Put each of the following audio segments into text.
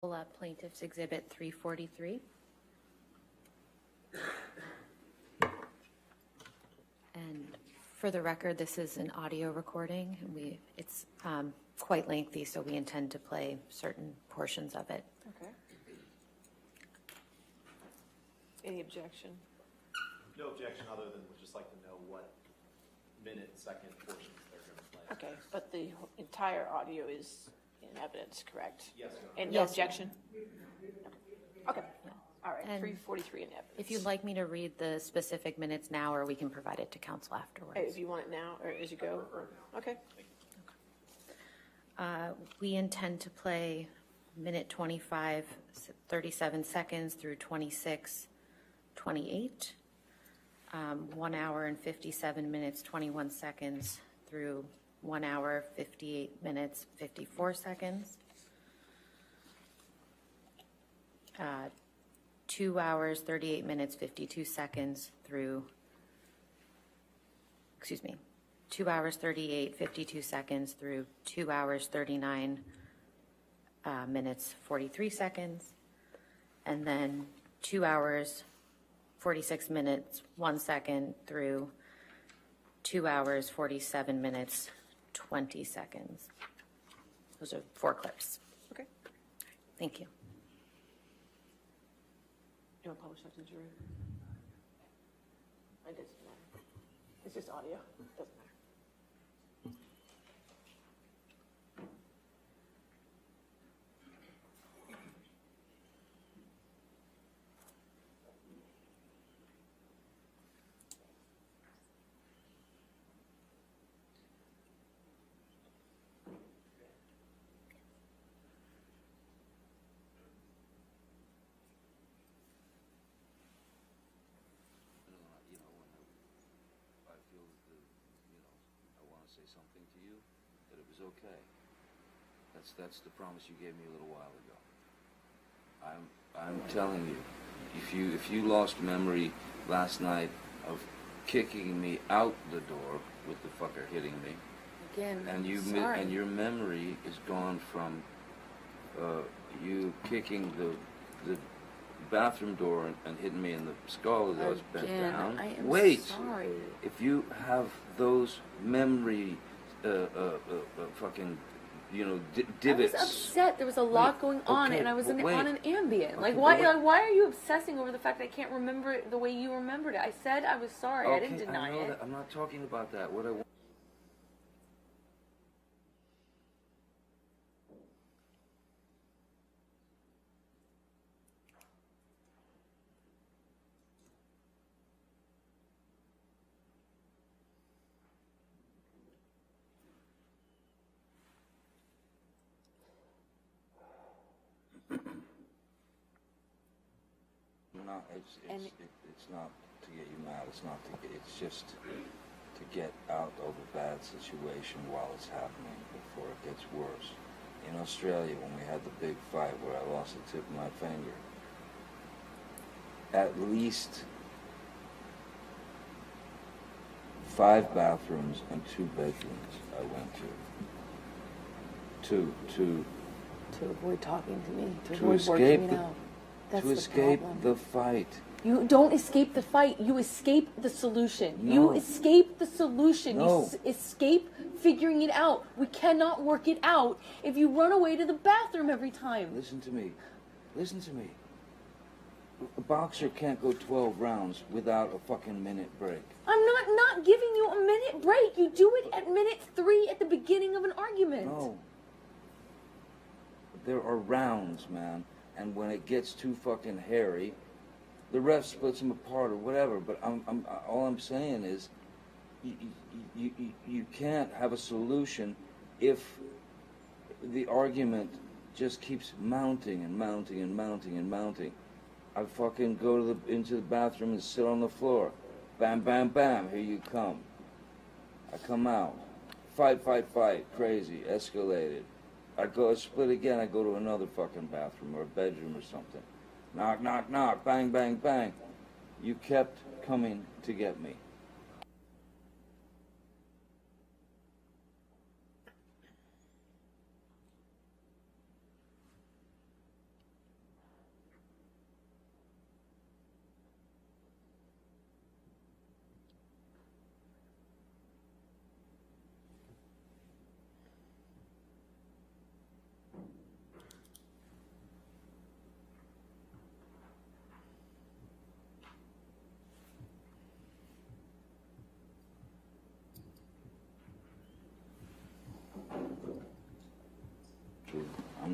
Plaintiff's Exhibit 343. And for the record, this is an audio recording. It's quite lengthy, so we intend to play certain portions of it. Okay. Any objection? No objection, other than we'd just like to know what minute, second portions they're going to play. Okay, but the entire audio is in evidence, correct? Yes, Your Honor. And no Yes. objection? Okay, all right, And 343 in evidence. If you'd like me to read the specific minutes now, or we can provide it to counsel afterwards. Hey, if you want it now, or as you go, or, okay. We intend to play minute 25, 37 seconds through 26, 28, 1 hour and 57 minutes, 21 seconds through 1 hour, 58 minutes, 54 seconds. 2 hours, 38 minutes, 52 seconds through, 2 hours, 38, 52 seconds through 2 hours, 39 minutes, 43 seconds. And then 2 hours, 46 minutes, 1 second through 2 hours, 47 minutes, 20 seconds. Those are 4 clips. Okay. Thank you. You want to publish that to the jury? It doesn't matter. It's just audio. It doesn't matter. I feel that, I want to say something to you, that it was okay. That's the promise you gave me a little while ago. I'm telling you, if you lost memory last night of kicking me out the door with the fucker hitting me, Again, and your memory is gone from you kicking the bathroom door and hitting me in the skull as I was bent down. I am Wait, sorry. if you have those memory fucking divots. I was upset. There was a lot going on, okay, and I was but wait. on an Ambien. Okay, Like, but why? wait. Like, why are you obsessing over the fact that I can't remember it the way you remembered it? I said I was sorry. I didn't deny I know it. that. I'm not talking about that. What I want. No, it's not to get you mad. It's not to get. It's just to get out of a bad situation while it's happening before it gets worse. In Australia, when we had the big fight where I lost the tip of my finger, at least 5 bathrooms and 2 bedrooms I went to. To avoid talking to me. To To avoid escape working the- it out. That's to the escape problem. the fight. You don't escape the fight. You escape the solution. No. You escape the solution. No. You escape figuring it out. We cannot work it out if you run away to the bathroom every time. Listen to me. Listen to me. A boxer can't go 12 rounds without a fucking minute break. I'm not giving you a minute break. You do it at minute 3 at the beginning of an argument. No. There are rounds, man. And when it gets too fucking hairy, the ref splits them apart or whatever. But all I'm saying is, you can't have a solution if the argument just keeps mounting and mounting and mounting and mounting. I fucking go into the bathroom and sit on the floor. Bam, bam, bam, here you come. I come out. Fight, crazy, escalated. I go split again, I go to another fucking bathroom or a bedroom or something. Knock, knock, knock, bang, bang, bang. You kept coming to get me.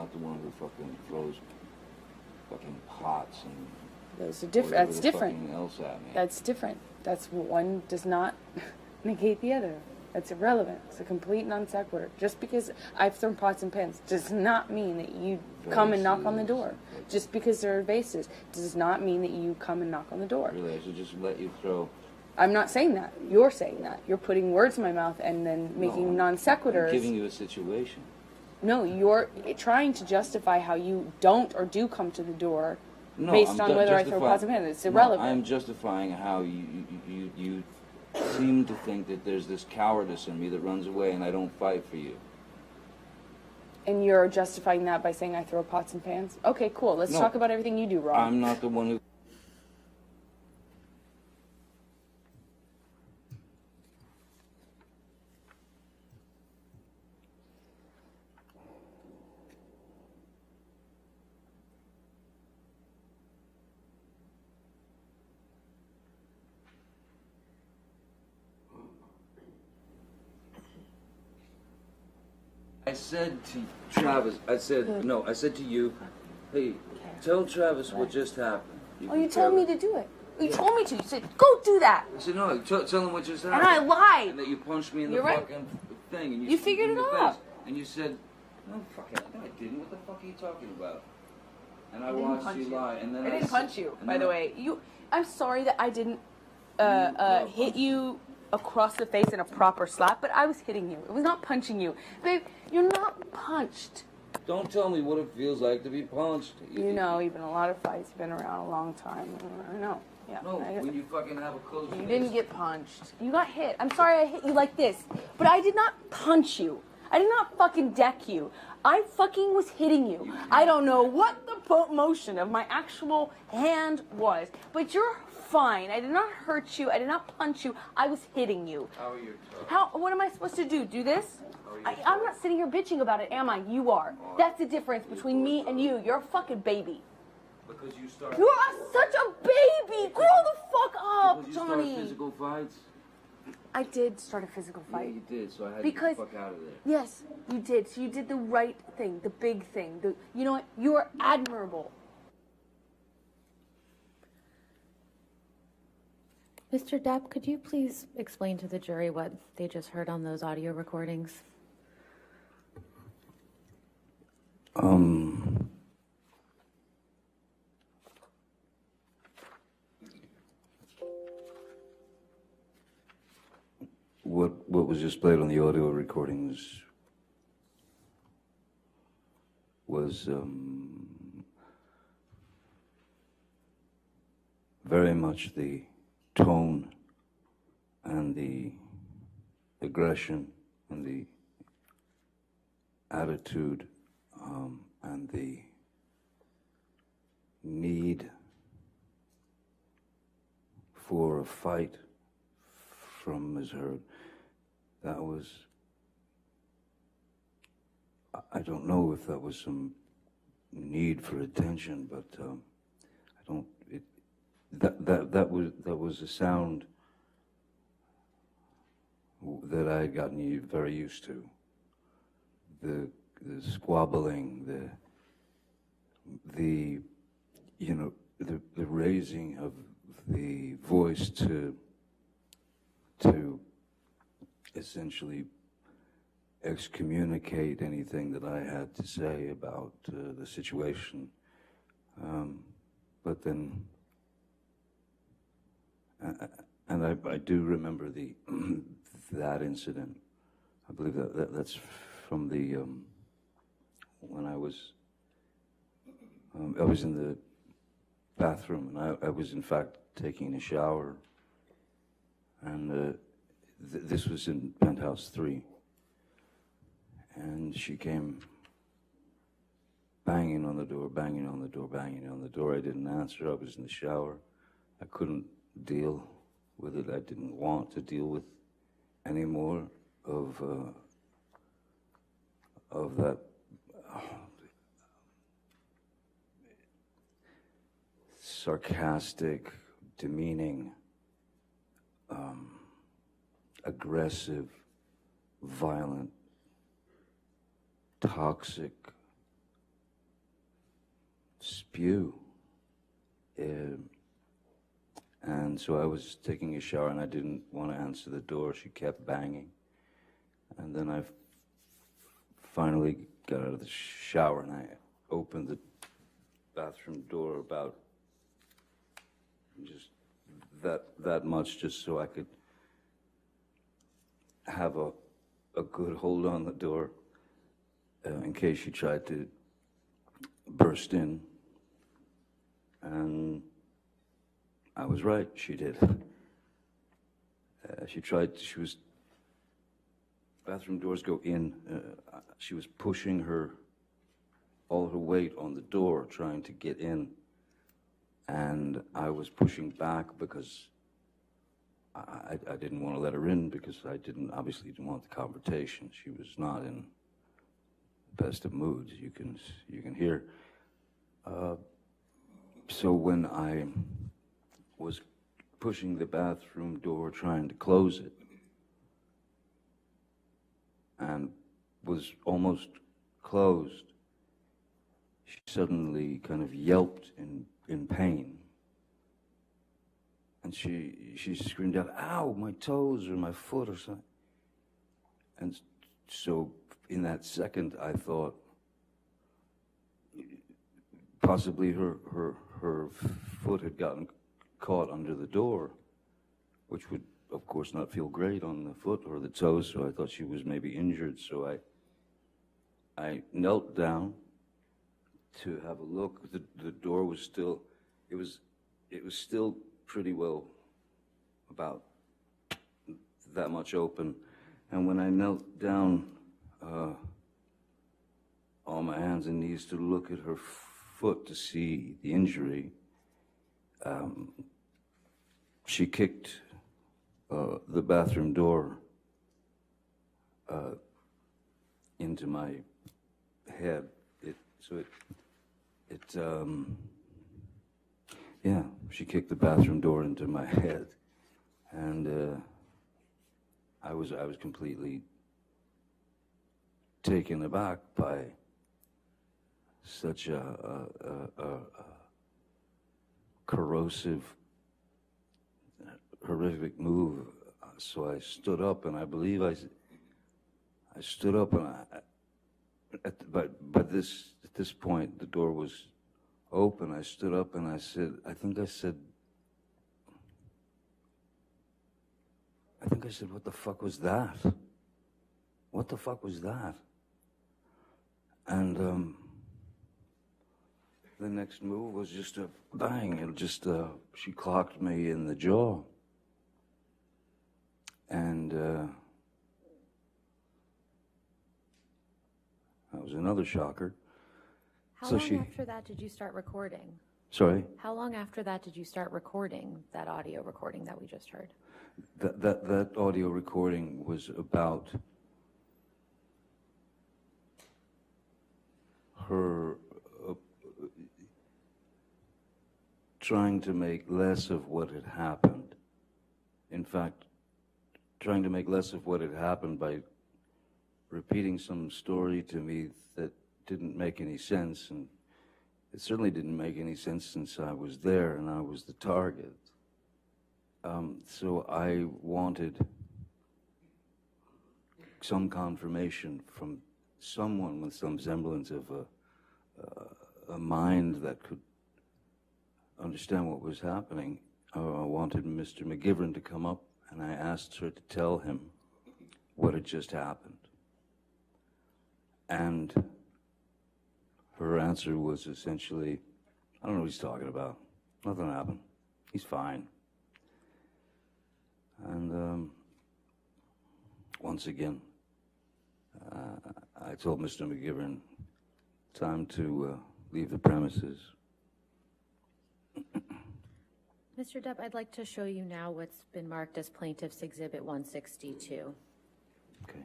not the one who fucking throws fucking pots and Those are different. whatever That's the different. fucking else at me. That's different. That's one does not negate the other. That's irrelevant. It's a complete non sequitur. Just because I've thrown pots and pans does not mean that you come and knock on the door. Just because there are vases does not mean that you come and knock on the door. Really, I should just let you throw. I'm not saying that. You're saying that. You're putting words in my mouth and then making non sequiturs. I'm giving you a situation. No, you're trying to justify how you don't or do come to the door No, based I'm on whether I throw justifying- pots and pans. It's irrelevant. No, I'm justifying how you seem to think that there's this cowardice in me that runs away and I don't fight for you. And you're justifying that by saying I throw pots and pans? Okay, cool. Let's No. talk about everything you do wrong. I'm not the one who. I said to Travis, I said to you, hey, tell Travis what just happened. Oh, you told me to do it. You told me to. You said, go do that. I said, no, tell him what just happened. And I lied. And that you punched me in You're the right. fucking thing. And You figured in it the out. face. And you said, no, fucking, no, I didn't. What the fuck are you talking about? And I didn't watched punch you you. lie. And then I didn't said- punch you, and by then the I- way. I'm sorry that I didn't hit you across the face in a proper slap, but I was hitting you. It was not punching you. Babe, you're not punched. Don't tell me what it feels like to be punched. You know, you've been in a lot of fights. You've been around a long time. I know. Yeah. No, I- when you fucking have a close You fist. didn't get punched. You got hit. I'm sorry I hit you like this. But I did not punch you. I did not fucking deck you. I fucking was hitting you. I don't know what the motion of my actual hand was. But you're fine. I did not hurt you. I did not punch you. I was hitting you. How are your toes? What am I supposed to do? Do this? How are your I'm not sitting here bitching about it, am I? You are. That's the difference between me and you. You're a fucking baby. Because you start. You are such a baby. Grow the fuck up, Because you start Johnny. physical fights. I did start a physical Yeah, fight. you did. So I had Because- to get the fuck out of there. Yes, you did. So you did the right thing, the big thing. You know what? You are admirable. Mr. Depp, could you please explain to the jury what they just heard on those audio recordings? What was just played on the audio recordings was very much the tone and the aggression and the attitude and the need for a fight from Ms. Heard. That was, I don't know if that was some need for attention, but I don't. That was a sound that I had gotten very used to. The squabbling, the raising of the voice to essentially excommunicate anything that I had to say about the situation. But then, and I do remember that incident. I believe that's from the when I was in the bathroom, and I was in fact taking a shower, and this was in Penthouse 3, and she came banging on the door, banging on the door, banging on the door. I didn't answer. I was in the shower. I couldn't deal with it. I didn't want to deal with any more of that sarcastic, demeaning, aggressive, violent, toxic spew. And so I was taking a shower, and I didn't want to answer the door. She kept banging. And then I finally got out of the shower, and I opened the bathroom door about just that much, just so I could have a good hold on the door in case she tried to burst in. And I was right, she did. Bathroom doors go in. She was pushing all her weight on the door, trying to get in. And I was pushing back because I didn't want to let her in, because I obviously didn't want the confrontation. She was not in the best of moods, you can hear. So when I was pushing the bathroom door, trying to close it, and was almost closed, she suddenly kind of yelped in pain. And she screamed out, "Ow, my toes or my foot or something." And so in that second, I thought possibly her foot had gotten caught under the door, which would, of course, not feel great on the foot or the toes, so I thought she was maybe injured. So I knelt down to have a look. The door was still, it was still pretty well about that much open. And when I knelt down on my hands and knees to look at her foot to see the injury, she kicked the bathroom door into my head. She kicked the bathroom door into my head, and I was completely taken aback by such a corrosive, horrific move. So I stood up, and I believe I stood up, and at this point the door was open. I stood up and I said, I think I said, "What the fuck was that? What the fuck was that?" And the next move was just a bang. It just she clocked me in the jaw, and that was another shocker. How long after that did you start recording? Sorry? How long after that did you start recording that audio recording that we just heard? That audio recording was about her trying to make less of what had happened. In fact, trying to make less of what had happened by repeating some story to me that didn't make any sense, and it certainly didn't make any sense since I was there and I was the target. So I wanted some confirmation from someone with some semblance of a mind that could understand what was happening. I wanted Mr. McGivern to come up, and I asked her to tell him what had just happened. And her answer was essentially, "I don't know what he's talking about. Nothing happened. He's fine." And once again, I told Mr. McGivern, time to leave the premises. Mr. Depp, I'd like to show you now what's been marked as Plaintiff's Exhibit 162. Okay.